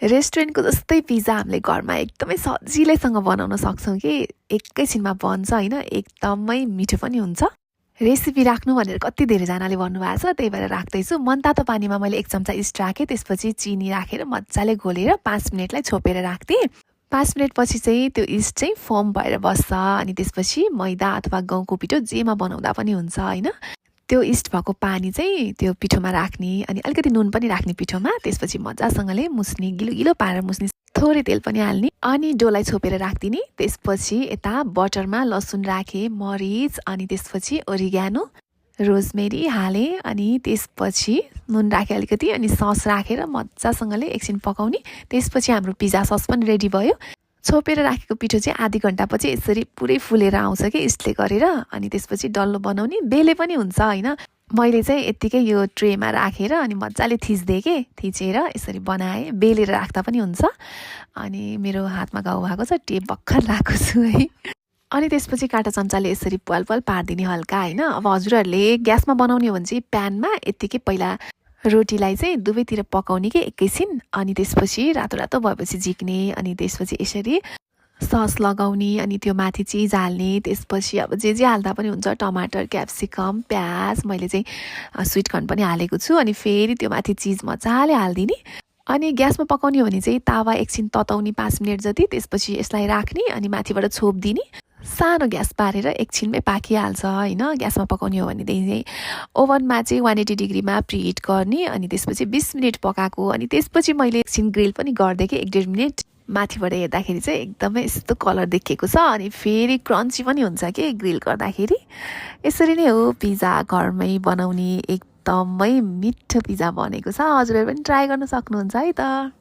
रेस्टुरेन्टको जस्तै पिज्जा हामीले घरमा एकदमै सजिलैसँग बनाउन सक्छौँ कि एकैछिनमा बन्छ होइन, एकदमै मिठो पनि हुन्छ। रेसिपी राख्नु भनेर कति धेरैजनाले भन्नुभएको छ, त्यही भएर राख्दैछु। मनतातो पानीमा मैले 1 चम्चा इस्ट राखेँ, त्यसपछि चिनी राखेर मजाले घोलेर 5 मिनटलाई छोपेर राख्थेँ। 5 मिनटपछि चाहिँ त्यो इस्ट चाहिँ फर्म भएर बस्छ अनि त्यसपछि मैदा अथवा गहुँको पिठो जेमा बनाउँदा पनि हुन्छ होइन। त्यो इस्ट भएको पानी चाहिँ त्यो पिठोमा राख्ने अनि अलिकति नुन पनि राख्ने पिठोमा, त्यसपछि मजासँगले मुस्ने, गिलो गिलो पारेर मुस्ने, थोरै तेल पनि हाल्ने अनि डोलाई छोपेर राखिदिने। त्यसपछि यता बटरमा लसुन राखेँ, मरिच अनि त्यसपछि ओरिग्यानो, रोजमेरी हालेँ अनि त्यसपछि नुन राखेँ अलिकति अनि सस राखेर मजासँगले एकछिन पकाउने। त्यसपछि हाम्रो पिज्जा सस पनि रेडी भयो। छोपेर राखेको पिठो चाहिँ आधी घन्टापछि यसरी पुरै फुलेर आउँछ कि इस्टले गरेर, अनि त्यसपछि डल्लो बनाउने, बेले पनि हुन्छ होइन। मैले चाहिँ यत्तिकै यो ट्रेमा राखेर अनि मजाले थिच्दिएँ कि, थिचेर यसरी बनाएँ। बेलेर राख्दा पनि हुन्छ। अनि मेरो हातमा घाउ भएको छ, टेप भर्खर लगाएको छु है। अनि त्यसपछि काँटा चम्चाले यसरी पाल पारिदिने हल्का होइन। अब हजुरहरूले ग्यासमा बनाउने हो भने चाहिँ प्यानमा यत्तिकै पहिला रोटीलाई चाहिँ दुवैतिर पकाउने कि एकैछिन, अनि त्यसपछि रातो रातो भएपछि झिक्ने, अनि त्यसपछि यसरी सस लगाउने अनि त्यो माथि चिज हाल्ने। त्यसपछि अब जे हाल्दा पनि हुन्छ, टमाटर, क्याप्सिकम, प्याज, मैले चाहिँ स्विट कर्न पनि हालेको छु। अनि फेरि त्यो माथि चिज मजाले हालिदिने। अनि ग्यासमा पकाउने हो भने चाहिँ तावा एकछिन तताउने 5 मिनट जति, त्यसपछि यसलाई राख्ने अनि माथिबाट छोपिदिने। सानो ग्यास पारेर एकछिनमै पाकिहाल्छ होइन। ग्यासमा पकाउने हो भनेदेखि चाहिँ ओभनमा चाहिँ 180 डिग्रीमा प्रिहिट गर्ने अनि त्यसपछि 20 मिनट पकाएको। अनि त्यसपछि मैले एकछिन ग्रिल पनि गरिदिएँ कि 1-1.5 मिनट। माथिबाट हेर्दाखेरि चाहिँ एकदमै यस्तो कलर देखिएको छ अनि फेरि क्रन्ची पनि हुन्छ कि ग्रिल गर्दाखेरि। यसरी नै हो पिज्जा घरमै बनाउने, एकदमै मिठो पिज्जा बनेको छ। हजुरहरू पनि ट्राई गर्न सक्नुहुन्छ है त।